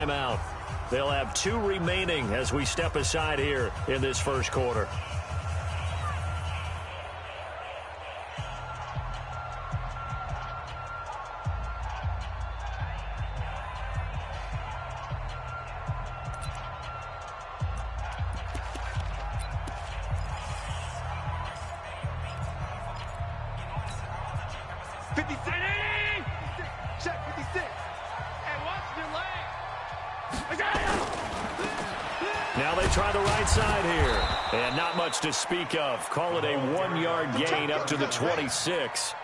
Timeout. They'll have 2 remaining as we step aside here in this first quarter. Now they try the right side here. And not much to speak of. Call it a 1-yard gain up to the 26.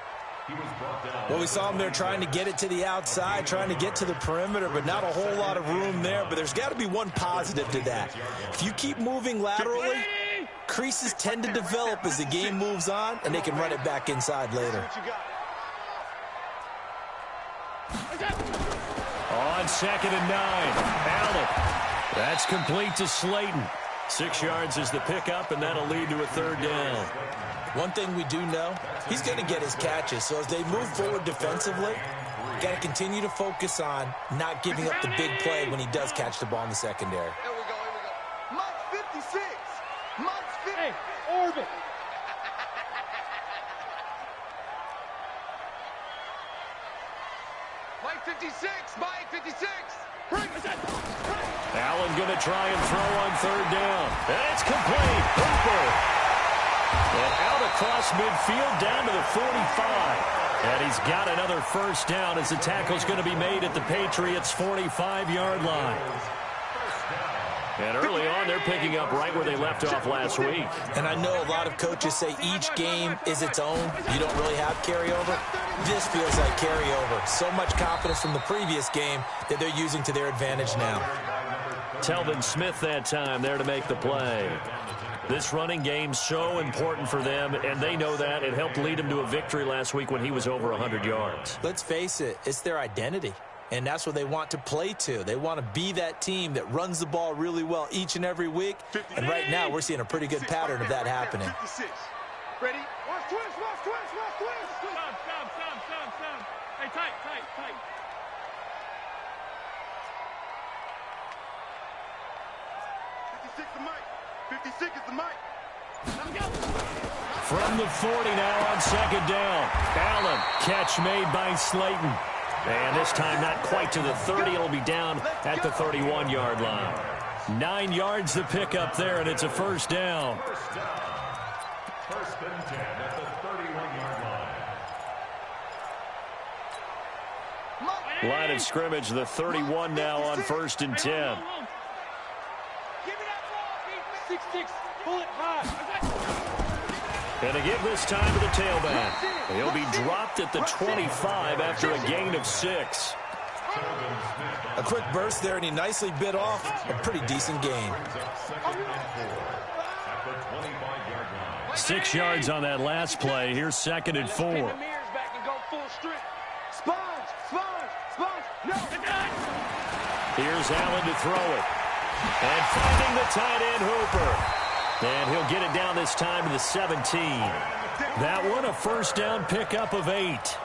Well, we saw him there trying to get it to the outside, trying to get to the perimeter, but not a whole lot of room there. But there's got to be one positive to that. If you keep moving laterally, creases tend to develop as the game moves on, and they can run it back inside later. On 2nd and 9, Allen. That's complete to Slayton. 6 yards is the pickup, and that'll lead to a 3rd down. One thing we do know, he's going to get his catches. So as they move forward defensively, got to continue to focus on not giving up the big play when he does catch the ball in the secondary. Here we go. Mike 56. Mike 50. Hey, orbit. Mike 56. Mike 56. Allen going to try and throw on 3rd down. And it's complete. Hooper. And out across midfield down to the 45. And he's got another 1st down as the tackle's going to be made at the Patriots' 45-yard line. And early on, they're picking up right where they left off last week. And I know a lot of coaches say each game is its own. You don't really have carryover. This feels like carryover. So much confidence from the previous game that they're using to their advantage now. Telvin Smith that time there to make the play. This running game's so important for them, and they know that. It helped lead them to a victory last week when he was over 100 yards. Let's face it, it's their identity. And that's what they want to play to. They want to be that team that runs the ball really well each and every week. And right now, we're seeing a pretty good pattern of that happening. Ready? Watch twist, watch twist, watch twist. Stop. Hey, tight. 56 the mic. 56 is the mic. From the 40 now on 2nd down. Allen, catch made by Slayton. And this time not quite to the 30. It'll be down at the 31-yard line. 9 yards to pick up there, and it's a 1st down. First and 10 at the 31-yard line. Line of scrimmage, the 31 now on 1st and 10. Give me that ball, 6-6. Pull it high. And to give this time to the tailback. He'll be dropped at the 25 after a gain of 6. A quick burst there, and he nicely bit off a pretty decent gain. 6 yards on that last play. Here's 2nd and 4. Here's Allen to throw it. And finding the tight end, Hooper. And he'll get it down this time to the 17. That one, a 1st down pickup of 8.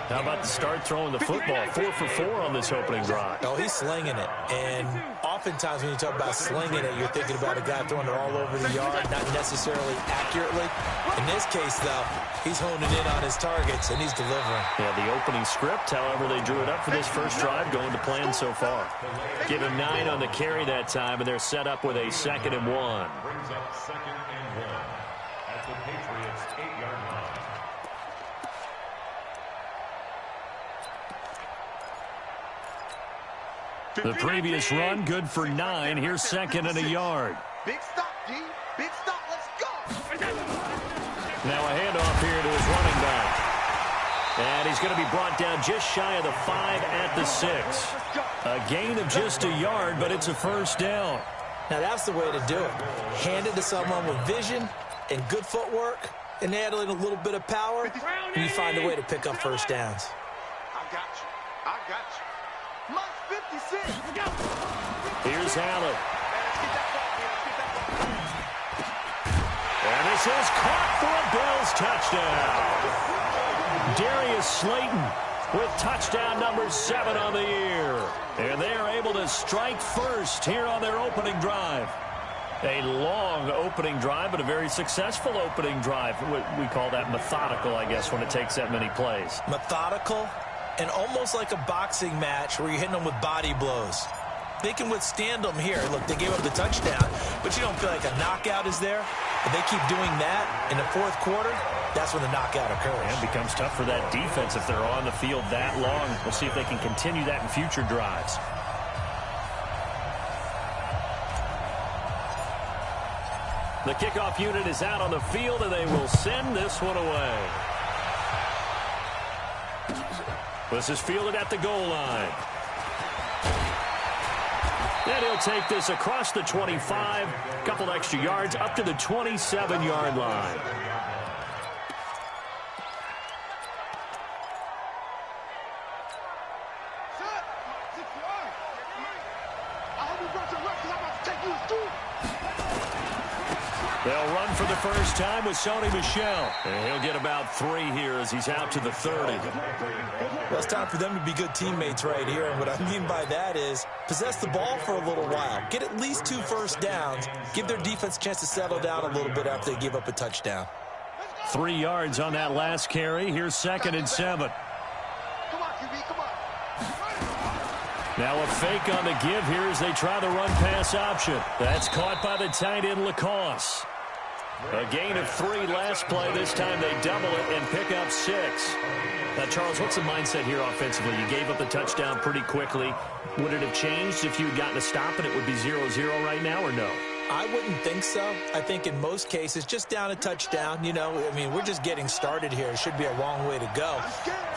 How about the start throwing the football? 4 for 4 on this opening drive. Oh, he's slinging it. And oftentimes when you talk about slinging it, you're thinking about a guy throwing it all over the yard, not necessarily accurately. In this case, though, he's honing in on his targets, and he's delivering. Yeah, the opening script, however, they drew it up for this first drive, going to plan so far. Give him 9 on the carry that time, and they're set up with a 2nd and 1. Brings up 2nd and 1 at the Patriots' 8-yard line. The previous run, good for 9. Here's 2nd and a yard. Big stop, D. Big stop. Let's go. Now a handoff here to his running back. And he's going to be brought down just shy of the 5 at the 6. A gain of just a yard, but it's a 1st down. Now that's the way to do it. Hand it to someone with vision and good footwork, and add in a little bit of power, and you find a way to pick up 1st downs. I got you. Mike 56. Here's Allen. And this is caught for a Bills touchdown. Darius Slayton with touchdown number 7 on the year. And they are able to strike first here on their opening drive. A long opening drive, but a very successful opening drive. We call that methodical, I guess, when it takes that many plays. Methodical and almost like a boxing match where you're hitting them with body blows. They can withstand them here. Look, they gave up the touchdown, but you don't feel like a knockout is there. If they keep doing that in the fourth quarter, that's when the knockout occurs. And it becomes tough for that defense if they're on the field that long. We'll see if they can continue that in future drives. The kickoff unit is out on the field, and they will send this one away. This is fielded at the goal line. And he'll take this across the 25, a couple extra yards, up to the 27-yard line. They'll run for the first time with Sony Michel. And he'll get about 3 here as he's out to the 30. Well, it's time for them to be good teammates right here. And what I mean by that is possess the ball for a little while. Get at least 2 first downs. Give their defense a chance to settle down a little bit after they give up a touchdown. 3 yards on that last carry. Here's 2nd and 7. Come on, QB, come on. Now a fake on the give here as they try the run-pass option. That's caught by the tight end, Lacoste. A gain of 3 last play. This time they double it and pick up 6. Now, Charles, what's the mindset here offensively? You gave up the touchdown pretty quickly. Would it have changed if you had gotten a stop and it would be 0-0 right now, or no? I wouldn't think so. I think in most cases, just down a touchdown, you know, I mean, we're just getting started here. It should be a long way to go.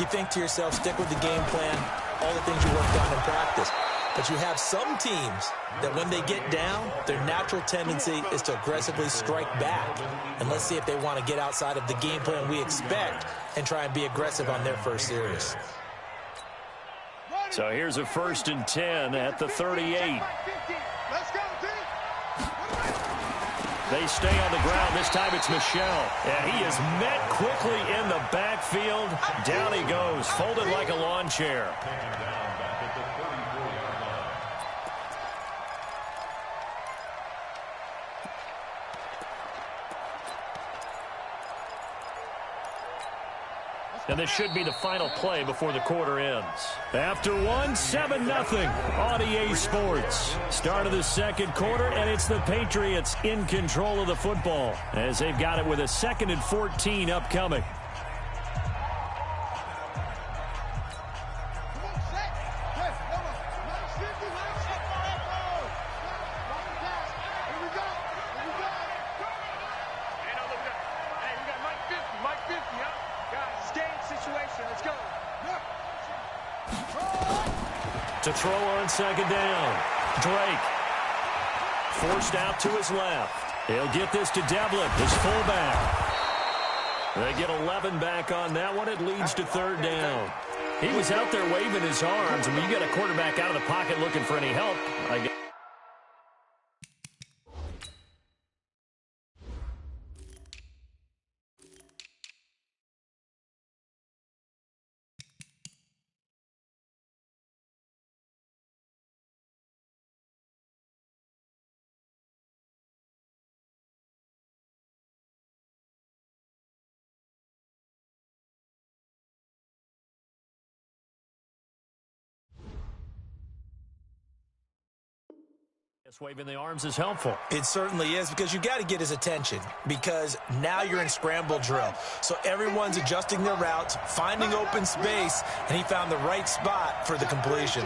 You think to yourself, stick with the game plan, all the things you worked on in practice. But you have some teams that when they get down, their natural tendency is to aggressively strike back. And let's see if they want to get outside of the game plan we expect and try and be aggressive on their first series. So here's a 1st and 10 at the 38. Let's go, team. They stay on the ground. This time it's Michel. And he is met quickly in the backfield. Down he goes, folded like a lawn chair. And this should be the final play before the quarter ends. After one, 7-0 on EA Sports. Start of the second quarter, and it's the Patriots in control of the football as they've got it with a 2nd and 14 upcoming. To throw on 2nd down. Drake. Forced out to his left. He'll get this to Devlin, his fullback. They get 11 back on that one. It leads to 3rd down. He was out there waving his arms, and when you get a quarterback out of the pocket looking for any help, I guess. Waving the arms is helpful. It certainly is, because you got to get his attention, because now you're in scramble drill. So everyone's adjusting their routes, finding open space, and he found the right spot for the completion.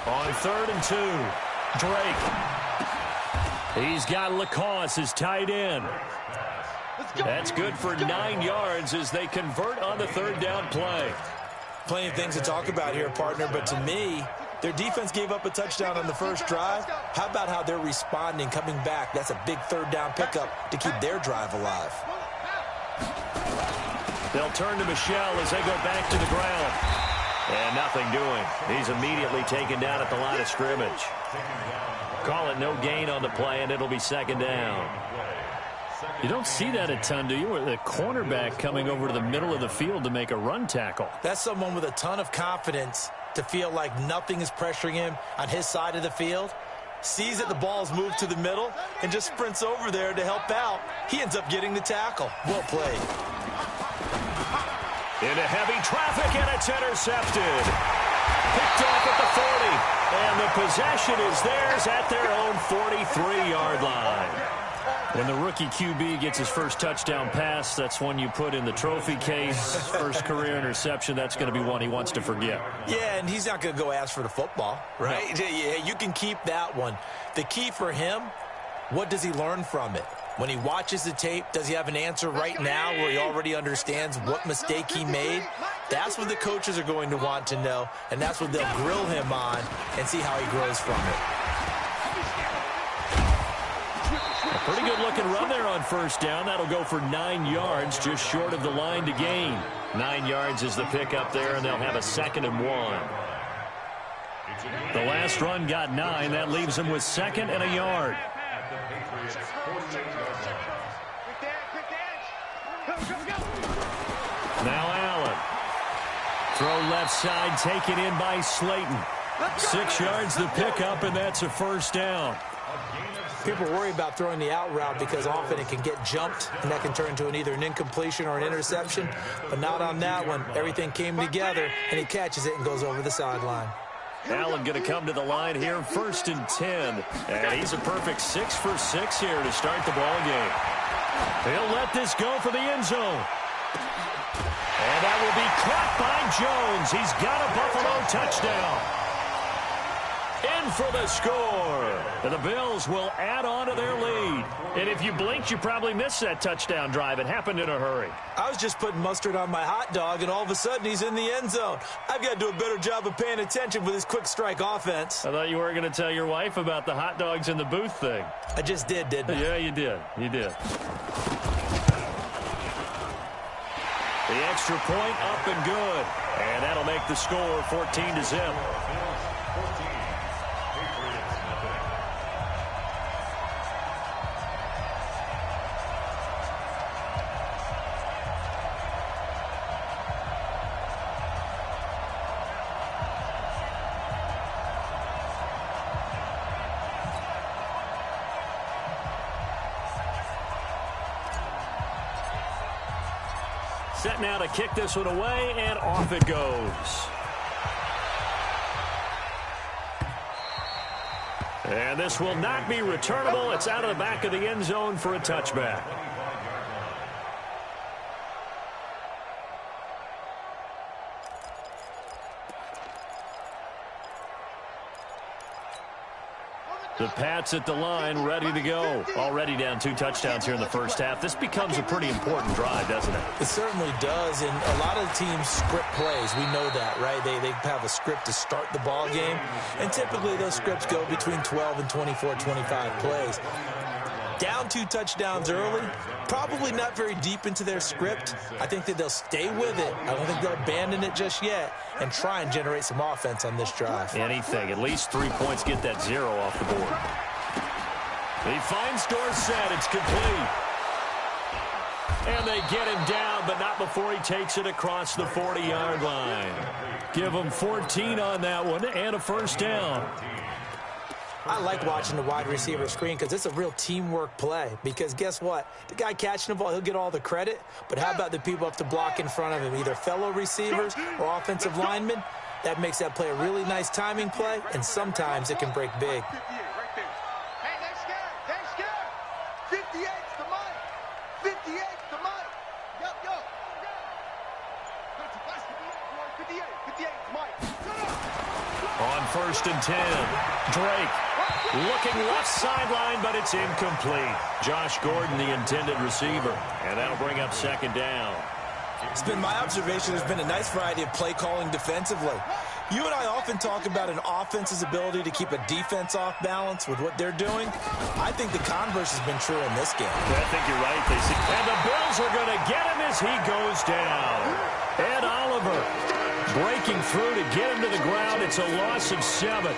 On 3rd and 2. Drake. He's got Lacoste, his tight end. That's good for 9 yards as they convert on the 3rd down play. Plenty of things to talk about here, partner, but to me, their defense gave up a touchdown on the first drive. How about how they're responding, coming back? That's a big 3rd down pickup to keep their drive alive. They'll turn to Michel as they go back to the ground. And nothing doing. He's immediately taken down at the line of scrimmage. Call it no gain on the play, and it'll be second down. You don't see that a ton, do you? Where the cornerback coming over to the middle of the field to make a run tackle. That's someone with a ton of confidence to feel like nothing is pressuring him on his side of the field. Sees that the ball's moved to the middle and just sprints over there to help out. He ends up getting the tackle. Well played. Into heavy traffic, and it's intercepted. Picked off at the 40. And the possession is theirs at their own 43-yard line. When the rookie QB gets his first touchdown pass, that's one you put in the trophy case. First career interception, that's going to be one he wants to forget. Yeah, and he's not going to go ask for the football, right? No. Yeah, you can keep that one. The key for him, what does he learn from it? When he watches the tape, does he have an answer right now where he already understands what mistake he made? That's what the coaches are going to want to know, and that's what they'll grill him on and see how he grows from it. A pretty good-looking run there on first down. That'll go for 9 yards, just short of the line to gain. 9 yards is the pickup there, and they'll have a 2nd and 1. The last run got 9. That leaves them with 2nd and a yard. Now Allen. Throw left side, taken in by Slayton. 6 yards the pickup, and that's a first down. People worry about throwing the out route because often it can get jumped, and that can turn into either an incompletion or an interception. But not on that one. Everything came together, and he catches it and goes over the sideline. Allen going to come to the line here, 1st and 10. And he's a perfect 6 for 6 here to start the ball game. He'll let this go for the end zone. And that will be caught by Jones. He's got a Buffalo touchdown. In for the score. And the Bills will add on to their lead. And if you blinked, you probably missed that touchdown drive. It happened in a hurry. I was just putting mustard on my hot dog, and all of a sudden he's in the end zone. I've got to do a better job of paying attention with his quick strike offense. I thought you weren't going to tell your wife about the hot dogs in the booth thing. I just did, didn't I? Yeah, you did. You did. The extra point up and good. And that'll make the score 14-0. Set now to kick this one away, and off it goes. And this will not be returnable. It's out of the back of the end zone for a touchback. The Pats at the line, ready to go. Already down 2 touchdowns here in the first half. This becomes a pretty important drive, doesn't it? It certainly does, and a lot of teams script plays. We know that, right? They have a script to start the ball game, and typically those scripts go between 12 and 24, 25 plays. Down 2 touchdowns early, probably not very deep into their script. I think that they'll stay with it. I don't think they'll abandon it just yet and try and generate some offense on this drive. Anything. At least 3 points, get that 0 off the board. He finds Dorsett. It's complete. And they get him down, but not before he takes it across the 40-yard line. Give him 14 on that one and a first down. I like watching the wide receiver screen because it's a real teamwork play. Because guess what? The guy catching the ball, he'll get all the credit. But how about the people up to block in front of him, either fellow receivers or offensive linemen? That makes that play a really nice timing play, and sometimes it can break big. Hey, that's good. 58's the money. 58's the money. Yo. 58's money. On 1st and 10, Drake looking left sideline, but it's incomplete. Josh Gordon, the intended receiver, and that'll bring up 2nd down. It's been my observation there's been a nice variety of play calling defensively. You and I often talk about an offense's ability to keep a defense off balance with what they're doing. I think the converse has been true in this game. I think you're right, Casey. And the Bills are going to get him as he goes down. Ed Oliver Breaking through to get him to the ground. It's a loss of 7.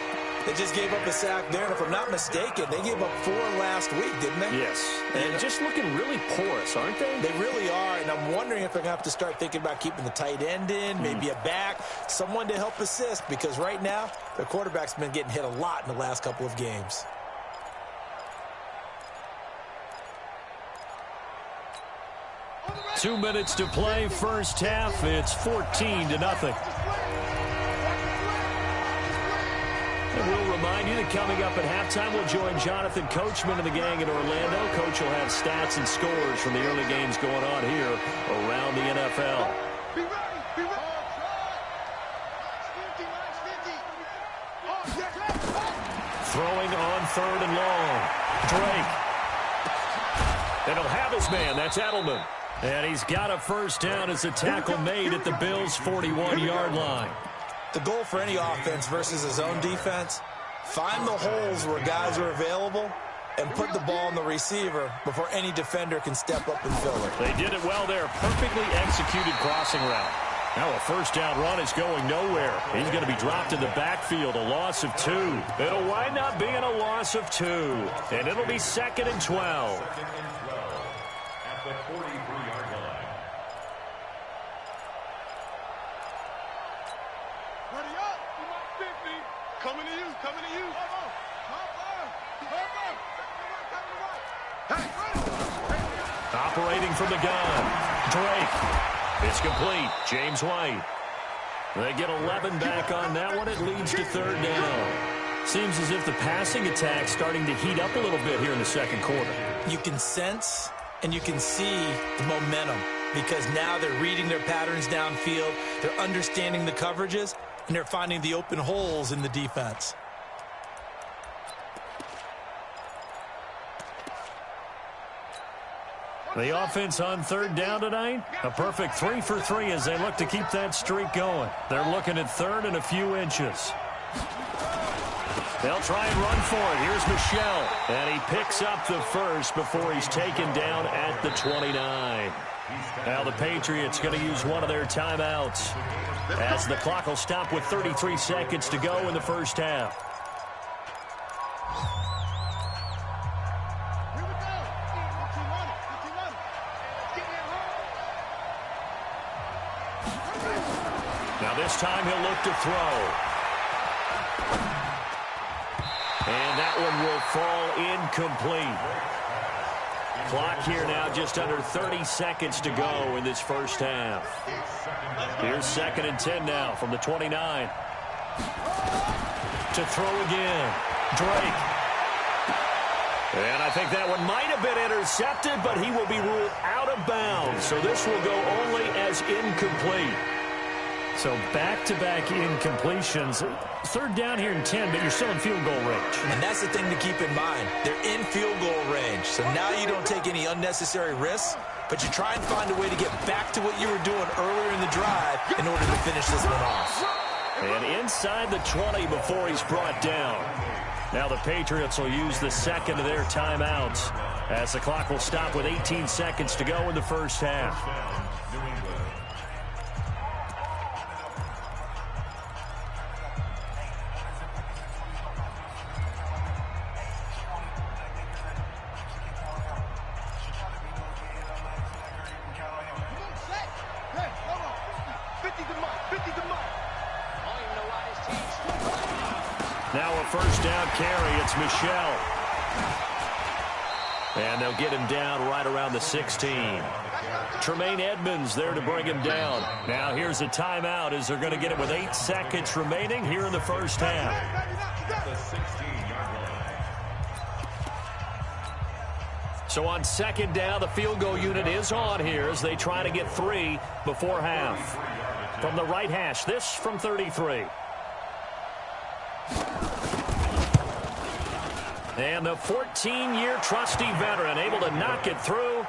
They just gave up a sack there, and if I'm not mistaken, they gave up 4 last week, didn't they? Yes. And just looking really porous, aren't they? They really are, and I'm wondering if they're going to have to start thinking about keeping the tight end in, maybe a back, someone to help assist, because right now, their quarterback's been getting hit a lot in the last couple of games. Two minutes to play, first half. It's 14-0. And we'll remind you that coming up at halftime, we'll join Jonathan Coachman and the gang in Orlando. Coach will have stats and scores from the early games going on here around the NFL. Be ready. Be ready. Throwing on 3rd and long. Drake. And he'll have his man. That's Edelman. And he's got a first down as a tackle made at the Bills' 41-yard line. The goal for any offense versus his own defense, find the holes where guys are available and put the ball on the receiver before any defender can step up and fill it. They did it well there. Perfectly executed crossing route. Now a first down run is going nowhere. He's going to be dropped in the backfield, a loss of 2. It'll wind up being a loss of 2. And it'll be 2nd and 12. At the 43-yard line. Ready up. 50. Coming to you. Coming to you. Hey, Operating from the gun. Drake. It's complete. James White. They get 11 back on that one. It leads to 3rd down. Seems as if the passing attack's starting to heat up a little bit here in the second quarter. You can sense and you can see the momentum because now they're reading their patterns downfield, they're understanding the coverages, and they're finding the open holes in the defense. The offense on 3rd down tonight, a perfect 3 for 3 as they look to keep that streak going. They're looking at 3rd and a few inches. They'll try and run for it. Here's Michelle, and he picks up the first before he's taken down at the 29. Now the Patriots going to use one of their timeouts as the clock will stop with 33 seconds to go in the first half. This time he'll look to throw. And that one will fall incomplete. Clock here now just under 30 seconds to go in this first half. Here's 2nd and 10 now from the 29. To throw again. Drake. And I think that one might have been intercepted, but he will be ruled out of bounds. So this will go only as incomplete. So back-to-back incompletions. 3rd down here in 10, but you're still in field goal range. And that's the thing to keep in mind. They're in field goal range. So now you don't take any unnecessary risks, but you try and find a way to get back to what you were doing earlier in the drive in order to finish this one off. And inside the 20 before he's brought down. Now the Patriots will use the second of their timeouts as the clock will stop with 18 seconds to go in the first half. Now a first down carry. It's Michelle. And they'll get him down right around the 16. Tremaine Edmonds there to bring him down. Now here's a timeout as they're going to get it with 8 seconds remaining here in the first half. So on 2nd down, the field goal unit is on here as they try to get 3 before half. From the right hash, this from 33. And the 14-year trusty veteran able to knock it through.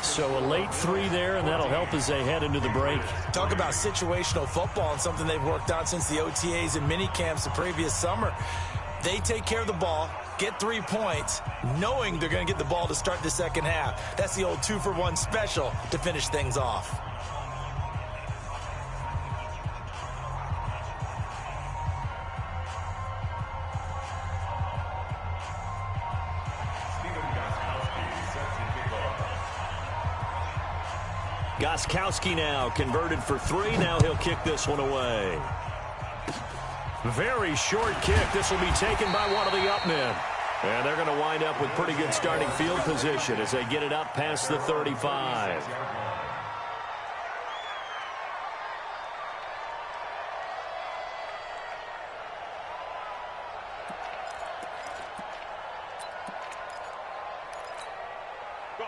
So a late 3 there, and that'll help as they head into the break. Talk about situational football and something they've worked on since the OTAs and mini camps the previous summer. They take care of the ball, get 3 points, knowing they're going to get the ball to start the second half. That's the old 2-for-1 special to finish things off. Gostkowski now converted for 3. Now he'll kick this one away. Very short kick. This will be taken by one of the up men. And they're going to wind up with pretty good starting field position as they get it up past the 35.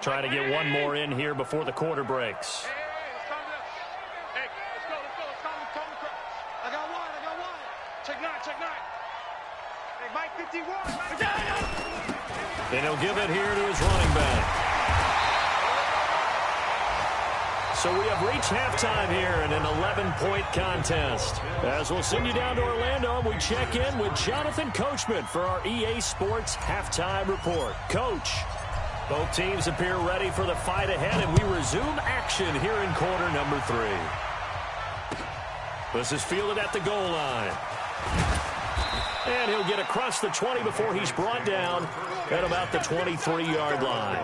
Trying to get one more in here before the quarter breaks. Hey, let's go. Let's calm the crowd. I got one. Check nine. Hey, Mike 51. And he'll give it here to his running back. So we have reached halftime here in an 11-point contest. As we'll send you down to Orlando, we check in with Jonathan Coachman for our EA Sports Halftime Report. Coach, both teams appear ready for the fight ahead, and we resume action here in quarter number 3. This is fielded at the goal line. And he'll get across the 20 before he's brought down at about the 23-yard line.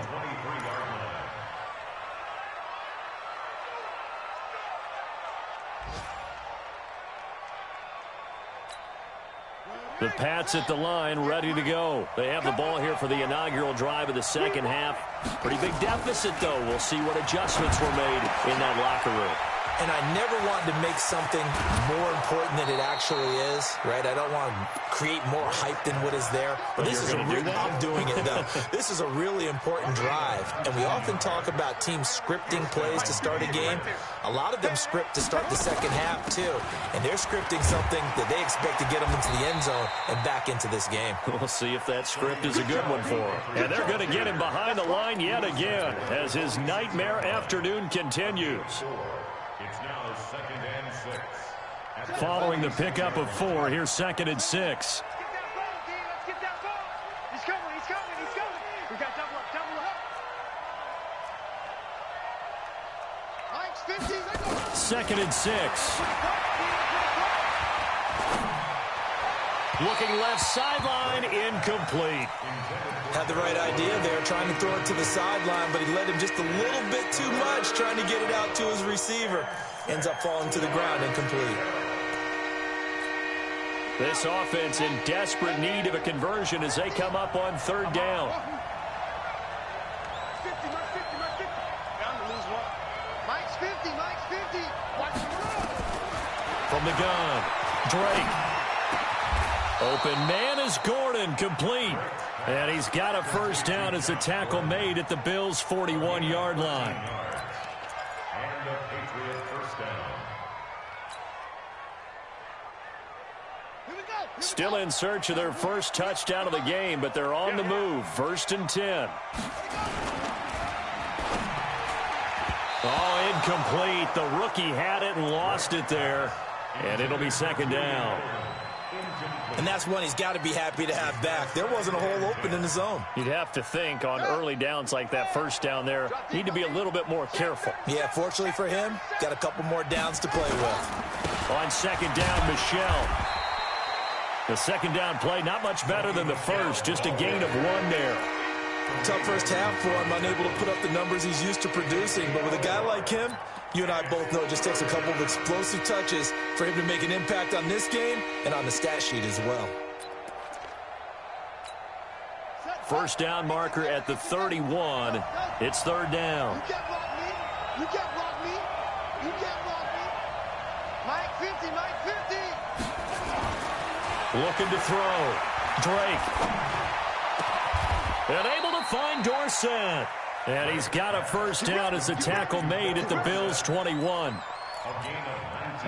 The Pats at the line, ready to go. They have the ball here for the inaugural drive of the second half. Pretty big deficit, though. We'll see what adjustments were made in that locker room. And I never wanted to make something more important than it actually is, right? I don't want to create more hype than what is there. But this is I'm doing it, though. This is a really important drive. And we often talk about teams scripting plays to start a game. A lot of them script to start the second half, too. And they're scripting something that they expect to get them into the end zone and back into this game. We'll see if that script is a good one for him. And they're going to get him behind the line yet again as his nightmare afternoon continues. It's now 2nd and 6. Following the pickup of 4, here's 2nd and 6. Let's get that ball. He's coming. We got double up. Mike's 50. 2nd and 6. Looking left sideline, incomplete. Had the right idea there, trying to throw it to the sideline, but he led him just a little bit too much, trying to get it out to his receiver. Ends up falling to the ground, incomplete. This offense in desperate need of a conversion as they come up on 3rd down. Mike's 50. Watch the run. From the gun, Drake. Open man is Gordon, complete. And he's got a first down as the tackle made at the Bills' 41-yard line. And a Patriot first down. Still in search of their first touchdown of the game, but they're on the move. 1st and 10. Oh, incomplete. The rookie had it and lost it there. And it'll be 2nd down. And that's one he's got to be happy to have back. There wasn't a hole open in the zone. You'd have to think on early downs like that first down there, need to be a little bit more careful. Yeah, fortunately for him, got a couple more downs to play with. On 2nd down, Michelle. The 2nd down play, not much better than the first, just a gain of 1 there. Tough first half for him, unable to put up the numbers he's used to producing. But with a guy like him, you and I both know it just takes a couple of explosive touches for him to make an impact on this game and on the stat sheet as well. First down marker at the 31. It's 3rd down. You can't block me. Mike 50. Looking to throw. Drake. And able to find Dorsett. And he's got a first down as the tackle made at the Bills' 21.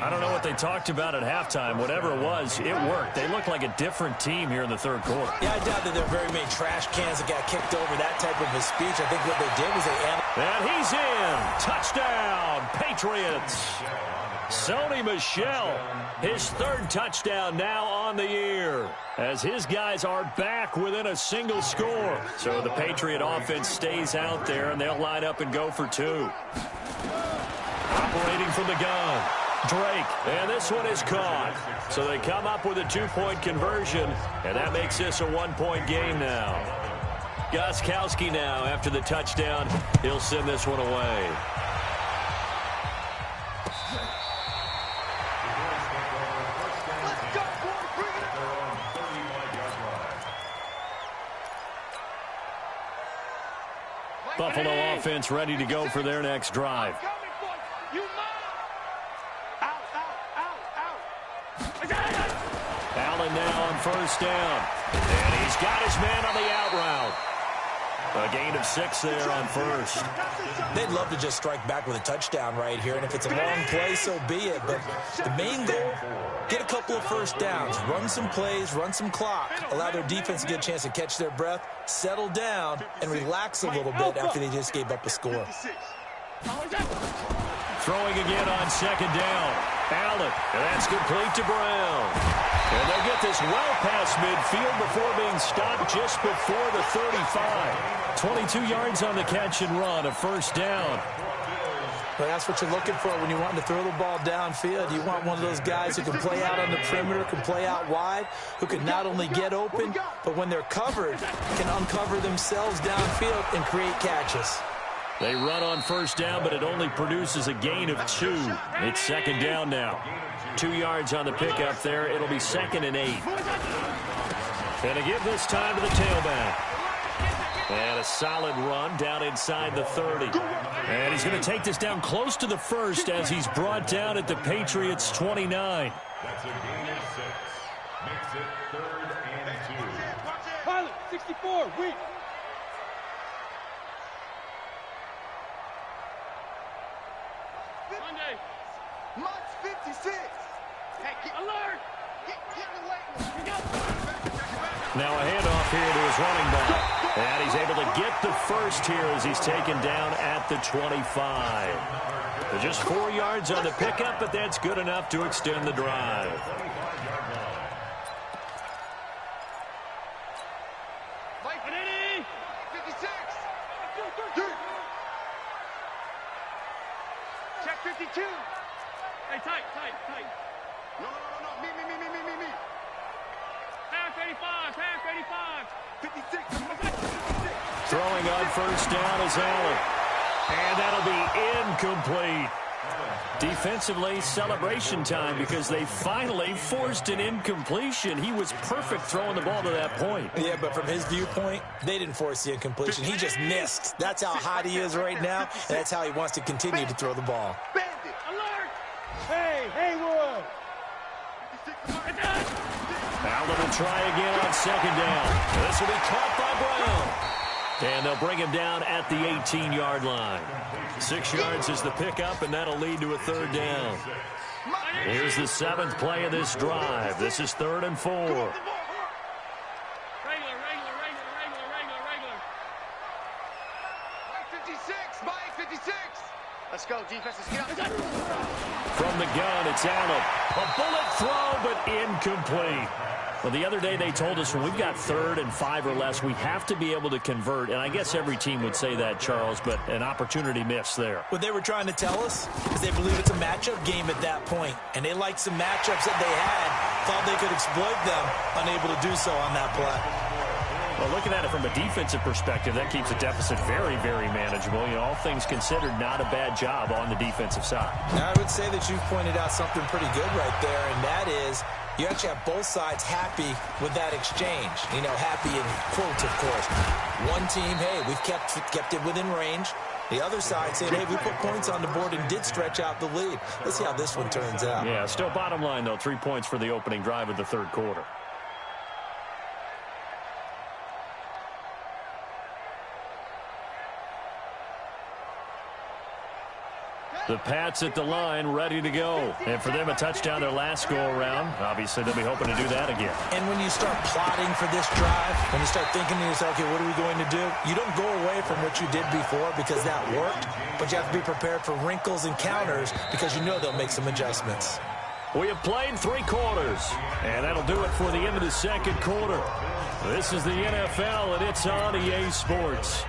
I don't know what they talked about at halftime. Whatever it was, it worked. They looked like a different team here in the 3rd quarter. Yeah, I doubt that there are very many trash cans that got kicked over that type of a speech. I think what they did was they... And he's in. Touchdown, Patriots. Sony Michel, his 3rd touchdown now on the year, as his guys are back within a single score. So the Patriot offense stays out there, and they'll line up and go for 2. Operating from the gun, Drake, and this one is caught. So they come up with a 2-point conversion, and that makes this a 1-point game now. Gostkowski now, after the touchdown, he'll send this one away. Buffalo offense ready to go for their next drive. Allen now on first down. And he's got his man on the out route. A gain of 6 there on first. They'd love to just strike back with a touchdown right here, and if it's a long play, so be it. But the main goal, get a couple of first downs, run some plays, run some clock, allow their defense to get a chance to catch their breath, settle down, and relax a little bit after they just gave up a score. Throwing again on second down. Allen, and that's complete to Brown. And they'll get this well past midfield before being stopped just before the 35. 22 yards on the catch and run, a first down. Well, that's what you're looking for when you want to throw the ball downfield. You want one of those guys who can play out on the perimeter, can play out wide, who can not only get open, but when they're covered, can uncover themselves downfield and create catches. They run on first down, but it only produces a gain of 2. It's second down now. 2 yards on the pickup there. It'll be 2nd and 8. And to give this time to the tailback. And a solid run down inside the 30. And he's going to take this down close to the first as he's brought down at the Patriots' 29. That's a gain of 6. Makes it 3rd and 2. Pilot, 64, weak. Monday. March 56. Hey, Alert! Get away. Now a handoff here to his running back. And he's able to get the first here as he's taken down at the 25. They're just 4 yards on the pickup, but that's good enough to extend the drive. Mike, 56. Check 52. Hey, tight. No. Me. Pass 85. 56. Throwing on first down is Allen. And that'll be incomplete. Defensively, celebration time because they finally forced an incompletion. He was perfect throwing the ball to that point. Yeah, but from his viewpoint, they didn't force the incompletion. He just missed. That's how hot he is right now, and that's how he wants to continue to throw the ball. Bandit. Alert! Hey, Haywood! Allen will try again on second down. This will be caught by Brown. And they'll bring him down at the 18-yard line. 6 yards is the pickup, and that'll lead to a third down. Here's the 7th play of this drive. This is 3rd and 4. Regular. Mike 56. Let's go, defense. Let's get up. From the gun, it's Allen. A bullet throw, but incomplete. Well, the other day they told us when we've got 3rd and 5 or less, we have to be able to convert. And I guess every team would say that, Charles, but an opportunity missed there. What they were trying to tell us is they believe it's a matchup game at that point. And they liked some matchups that they had, thought they could exploit them, unable to do so on that play. Well, looking at it from a defensive perspective, that keeps the deficit very, very manageable. You know, all things considered, not a bad job on the defensive side. Now, I would say that you've pointed out something pretty good right there, and that is you actually have both sides happy with that exchange. You know, happy in quotes, of course. One team, hey, we've kept it within range. The other side saying, hey, we put points on the board and did stretch out the lead. Let's see how this one turns out. Yeah, still bottom line, though, 3 points for the opening drive of the 3rd quarter. The Pats at the line, ready to go. And for them, a touchdown their last go-around. Obviously, they'll be hoping to do that again. And when you start plotting for this drive, when you start thinking to yourself, okay, what are we going to do? You don't go away from what you did before because that worked, but you have to be prepared for wrinkles and counters because you know they'll make some adjustments. We have played 3 quarters, and that'll do it for the end of the 2nd quarter. This is the NFL, and it's on EA Sports.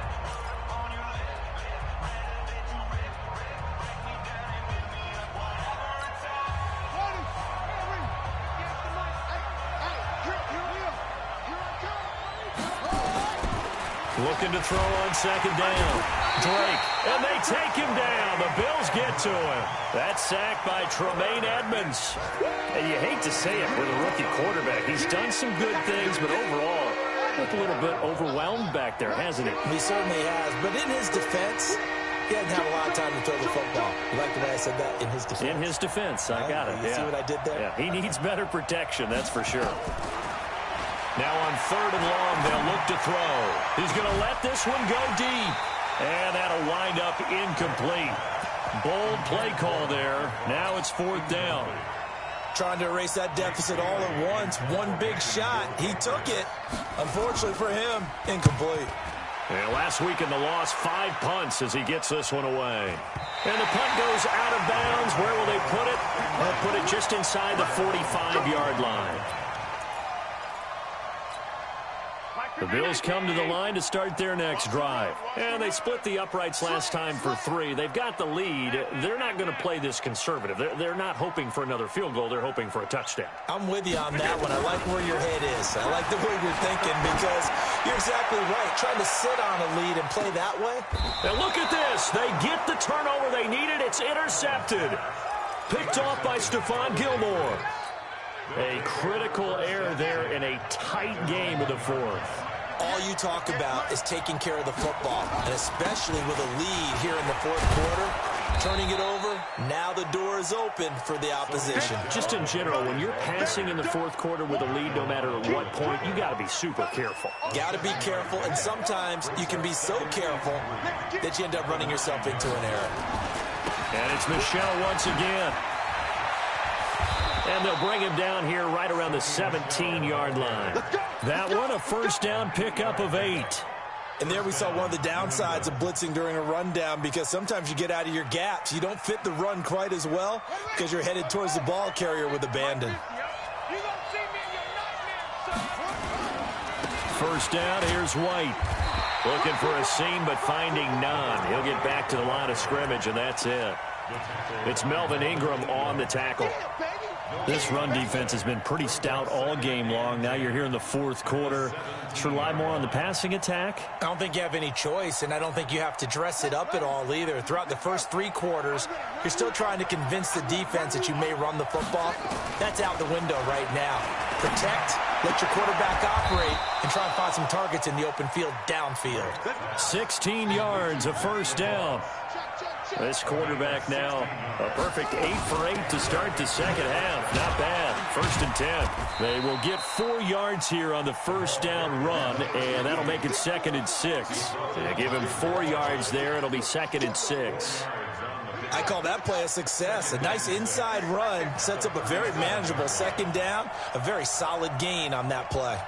Looking to throw on second down. Drake, and they take him down. The Bills get to him. That's sacked by Tremaine Edmonds. And you hate to say it with a rookie quarterback. He's done some good things, but overall, looked a little bit overwhelmed back there, hasn't he? He certainly has. But in his defense, he doesn't have a lot of time to throw the football. You like the way I said that? In his defense. In his defense. I got it. You see what I did there? Yeah, he needs better protection, that's for sure. Now on 3rd and long, they'll look to throw. He's going to let this one go deep. And that'll wind up incomplete. Bold play call there. Now it's 4th down. Trying to erase that deficit all at once. One big shot. He took it. Unfortunately for him, incomplete. And last week in the loss, 5 punts as he gets this one away. And the punt goes out of bounds. Where will they put it? They'll put it just inside the 45-yard line. The Bills come to the line to start their next drive. And they split the uprights last time for 3. They've got the lead. They're not going to play this conservative. They're not hoping for another field goal. They're hoping for a touchdown. I'm with you on that one. I like where your head is. I like the way you're thinking because you're exactly right. Trying to sit on a lead and play that way. And look at this. They get the turnover they needed. It's intercepted. Picked off by Stephon Gilmore. A critical error there in a tight game of the 4th. All you talk about is taking care of the football, and especially with a lead here in the 4th quarter, turning it over, now the door is open for the opposition. Just in general, when you're passing in the 4th quarter with a lead, no matter at what point, you got to be super careful. Got to be careful, and sometimes you can be so careful that you end up running yourself into an error. And it's Michel once again. And they'll bring him down here right around the 17-yard line. That one, a 1st down pickup of 8. And there we saw one of the downsides of blitzing during a rundown because sometimes you get out of your gaps. You don't fit the run quite as well because you're headed towards the ball carrier with abandon. 1st down, here's White. Looking for a seam, but finding none. He'll get back to the line of scrimmage, and that's it. It's Melvin Ingram on the tackle. This run defense has been pretty stout all game long. Now you're here in the 4th quarter. Should rely more on the passing attack? I don't think you have any choice, and I don't think you have to dress it up at all either. Throughout the first 3 quarters, you're still trying to convince the defense that you may run the football. That's out the window right now. Protect, let your quarterback operate, and try and find some targets in the open field downfield. 16 yards, a 1st down. This quarterback now, a perfect 8 for 8 to start the 2nd half. Not bad. 1st and 10. They will get 4 yards here on the 1st down run, and that'll make it 2nd and 6. They give him 4 yards there. It'll be 2nd and 6. I call that play a success. A nice inside run sets up a very manageable 2nd down. A very solid gain on that play.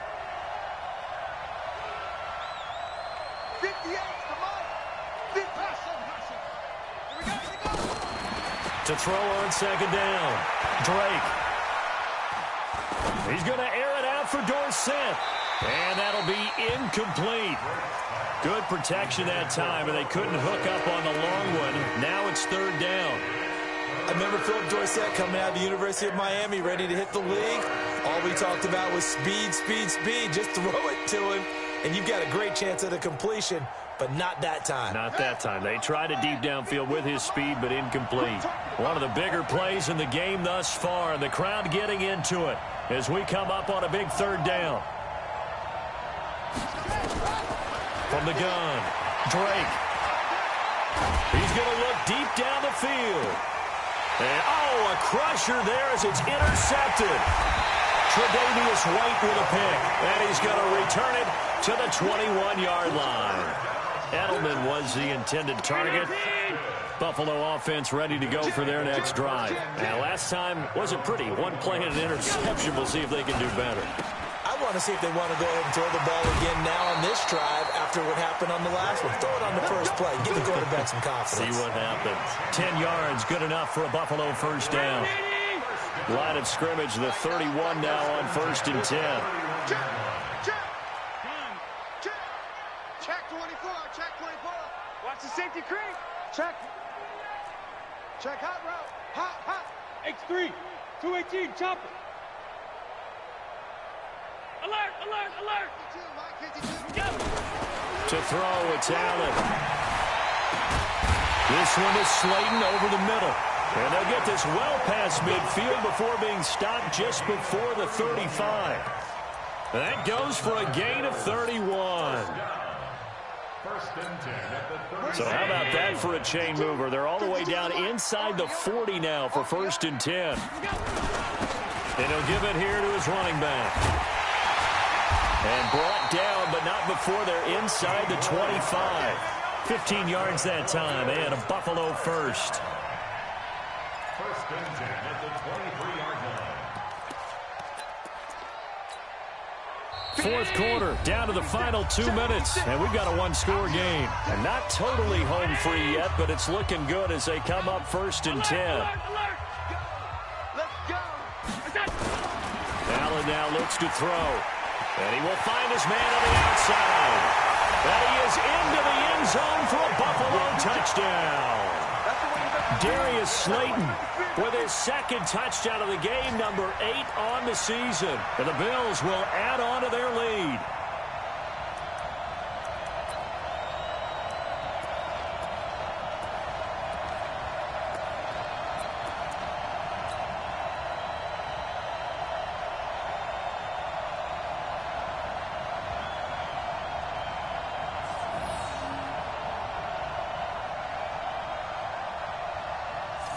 58 to throw on 2nd down. Drake. He's going to air it out for Dorsett. And that'll be incomplete. Good protection that time, and they couldn't hook up on the long one. Now it's 3rd down. I remember Philip Dorsett coming out of the University of Miami ready to hit the league. All we talked about was speed, speed, speed. Just throw it to him, and you've got a great chance at a completion, but not that time. Not that time. They tried a deep downfield with his speed, but incomplete. One of the bigger plays in the game thus far, and the crowd getting into it as we come up on a big 3rd down. From the gun, Drake. He's going to look deep down the field. And, oh, a crusher there as it's intercepted. Tre'Davious White with a pick. And he's going to return it to the 21-yard line. Edelman was the intended target. Buffalo offense ready to go for their next drive. Now, last time wasn't pretty. One play and an interception. We'll see if they can do better. I want to see if they want to go ahead and throw the ball again now on this drive after what happened on the last one. Throw it on the first play. Give the quarterback some confidence. See what happens. 10 yards, good enough for a Buffalo 1st down. Line of scrimmage, the 31 now on 1st and 10. Check. Check 24. Check 24. Watch the safety creep. Check. Check hot route. Hot. X3. 218. Chop it. Alert. 52. To throw, it's Allen. This one is Slayton over the middle. And they'll get this well past midfield before being stopped just before the 35. That goes for a gain of 31. So how about that for a chain mover? They're all the way down inside the 40 now for 1st and 10. And he'll give it here to his running back. And brought down, but not before they're inside the 25. 15 yards that time, and a Buffalo first. 1st and 10 at the 23-yard line. Fourth quarter, down to the final 2 minutes, and we've got a one-score game. And not totally home free yet, but it's looking good as they come up 1st and 10. Allen now looks to throw, and he will find his man on the outside. And he is into the end zone for a Buffalo touchdown. Darius Slayton with his 2nd touchdown of the game, number 8 on the season. And the Bills will add on to their lead.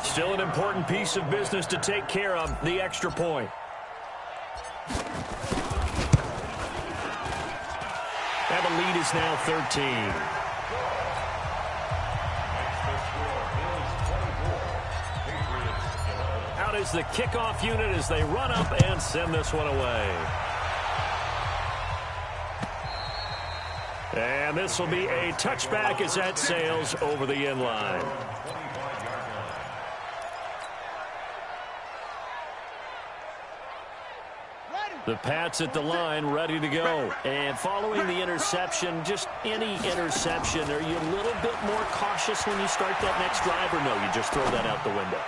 Still an important piece of business to take care of, the extra point. And the lead is now 13. Out is the kickoff unit as they run up and send this one away. And this will be a touchback as that sails over the end line. The Pats at the line, ready to go. And following the interception, just any interception, are you a little bit more cautious when you start that next drive, or no, you just throw that out the window?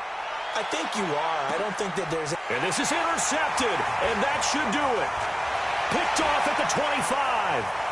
I think you are. I don't think that there's... And this is intercepted, and that should do it. Picked off at the 25.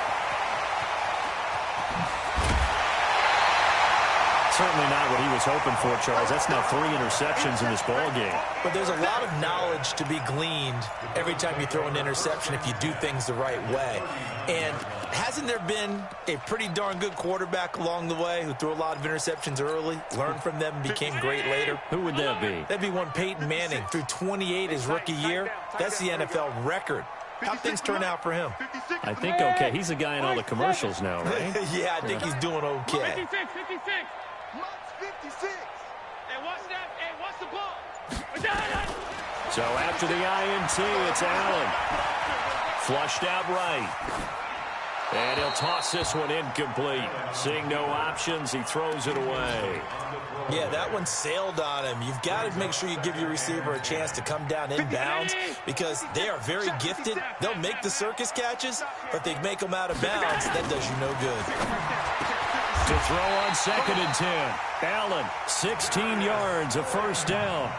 Certainly not what he was hoping for, Charles. That's now 3 interceptions in this ball game. But there's a lot of knowledge to be gleaned every time you throw an interception if you do things the right way. And hasn't there been a pretty darn good quarterback along the way who threw a lot of interceptions early, learned from them, became great later? Who would that be? That'd be one Peyton Manning. Threw 28 his rookie year. That's the NFL record. How things turn out for him? I think okay. He's a guy in all the commercials now, right? Yeah, I think he's doing okay. 56. Mark's 56. Hey, watch that. Hey, watch the ball. So after the INT, it's Allen. Flushed out right. And he'll toss this one incomplete. Seeing no options, he throws it away. Yeah, that one sailed on him. You've got to make sure you give your receiver a chance to come down inbounds because they are very gifted. They'll make the circus catches, but they make them out of bounds. That does you no good. To throw on 2nd and 10. Allen, 16 yards, a first down.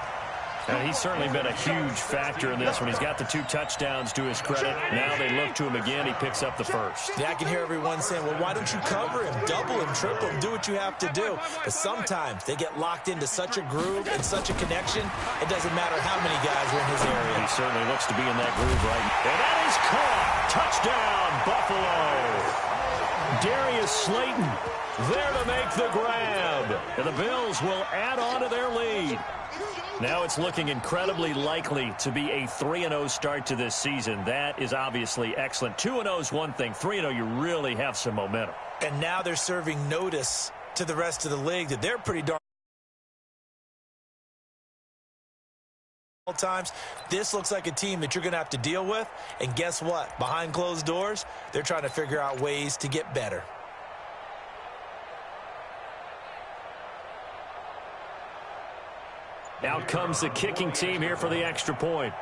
And he's certainly been a huge factor in this one. He's got the 2 touchdowns to his credit. Now they look to him again. He picks up the first. Yeah, I can hear everyone saying, well, why don't you cover him, double him, triple him, do what you have to do. But sometimes they get locked into such a groove and such a connection, it doesn't matter how many guys are in his area. He certainly looks to be in that groove right now. And that is caught. Touchdown, Buffalo. Darius Slayton there to make the grab. And the Bills will add on to their lead. Now it's looking incredibly likely to be a 3-0 start to this season. That is obviously excellent. 2-0 is one thing. 3-0, you really have some momentum. And now they're serving notice to the rest of the league that they're pretty darn times. This looks like a team that you're going to have to deal with. And guess what? Behind closed doors, they're trying to figure out ways to get better. Out comes the kicking team here for the extra point.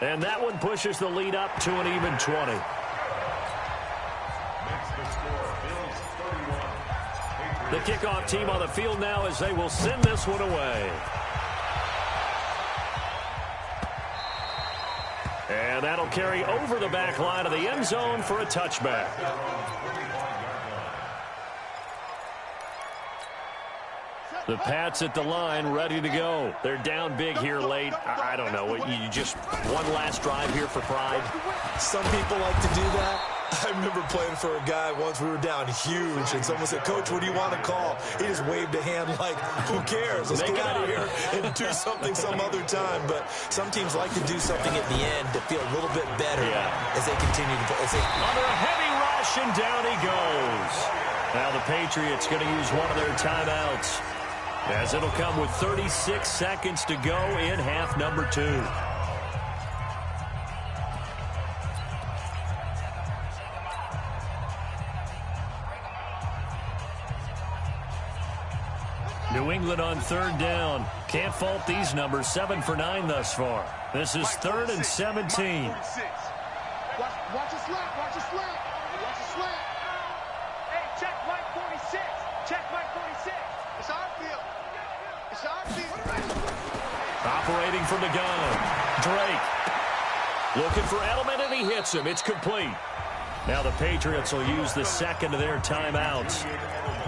And that one pushes the lead up to an even 20. The kickoff team on the field now as they will send this one away. And that'll carry over the back line of the end zone for a touchback. The Pats at the line, ready to go. They're down big here late. I don't know. You just one last drive here for pride. Some people like to do that. I remember playing for a guy once. We were down huge, and someone said, "Coach, what do you want to call?" He just waved a hand like, "Who cares? Let's get out of here and do something some other time." But some teams like to do something at the end to feel a little bit better as they continue to play. Under a heavy rush, and down he goes. Now the Patriots going to use one of their timeouts, as it'll come with 36 seconds to go in half number 2. New England on 3rd down. Can't fault these numbers. 7 for 9 thus far. This is 3rd and 17. Watch a slant. Watch a slant. Watch a slant. Hey, check Mike 46. Check Mike 46. It's our field. It's our field. Operating from the gun. Drake. Looking for Edelman, and he hits him. It's complete. Now the Patriots will use the second of their timeouts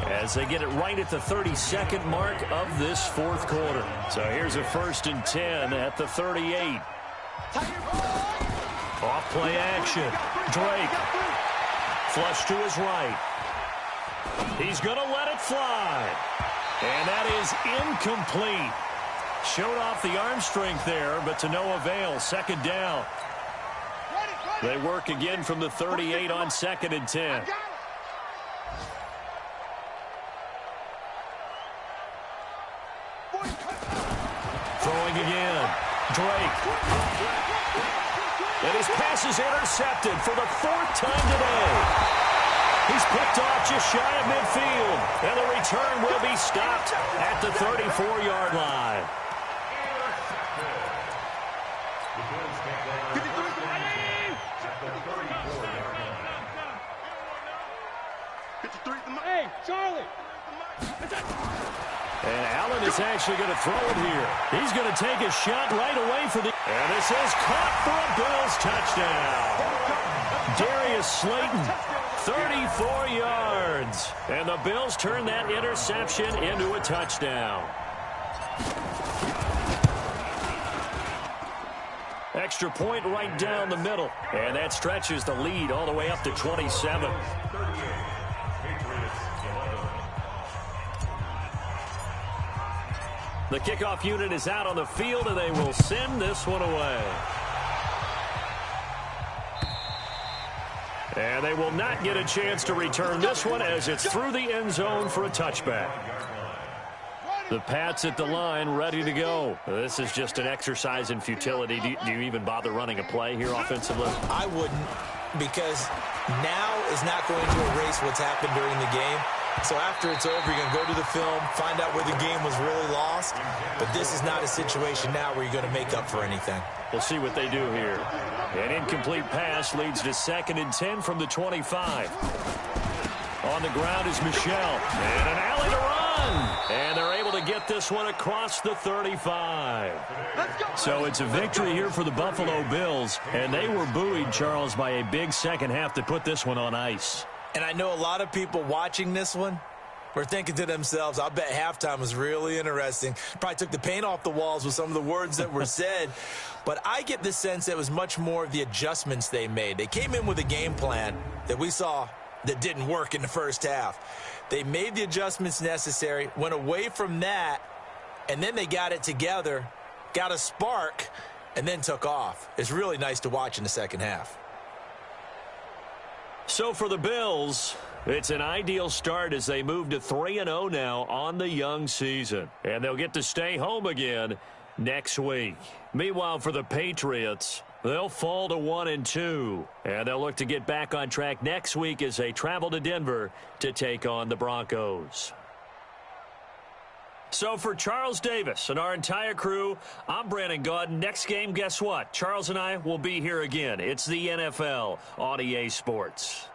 as they get it right at the 32nd mark of this 4th quarter. So here's a 1st and 10 at the 38. Off play action. Drake. Flush to his right. He's going to let it fly. And that is incomplete. Showed off the arm strength there, but to no avail. 2nd down. They work again from the 38 on 2nd and 10. Throwing again. Drake. And his pass is intercepted for the 4th time today. He's picked off just shy of midfield. And the return will be stopped at the 34-yard line. Hey, Charlie. And Allen is actually going to throw it here. He's going to take a shot right away for the... And this is caught for a Bills touchdown. Darius Slayton, 34 yards. And the Bills turn that interception into a touchdown. Extra point right down the middle. And that stretches the lead all the way up to 27. The kickoff unit is out on the field, and they will send this one away. And they will not get a chance to return this one as it's through the end zone for a touchback. The Pats at the line, ready to go. This is just an exercise in futility. Do you even bother running a play here offensively? I wouldn't, because now is not going to erase what's happened during the game. So after it's over, you're going to go to the film, find out where the game was really lost. But this is not a situation now where you're going to make up for anything. We'll see what they do here. An incomplete pass leads to 2nd and 10 from the 25. On the ground is Michel. And an alley to run. And they're able to get this one across the 35. So it's a victory here for the Buffalo Bills. And they were buoyed, Charles, by a big second half to put this one on ice. And I know a lot of people watching this one were thinking to themselves, I'll bet halftime was really interesting. Probably took the paint off the walls with some of the words that were said. But I get the sense that it was much more of the adjustments they made. They came in with a game plan that we saw that didn't work in the first half. They made the adjustments necessary, went away from that, and then they got it together, got a spark, and then took off. It's really nice to watch in the second half. So for the Bills, it's an ideal start as they move to 3-0 now on the young season. And they'll get to stay home again next week. Meanwhile, for the Patriots, they'll fall to 1-2. And they'll look to get back on track next week as they travel to Denver to take on the Broncos. So for Charles Davis and our entire crew, I'm Brandon Gaudin. Next game, guess what? Charles and I will be here again. It's the NFL on EA Sports.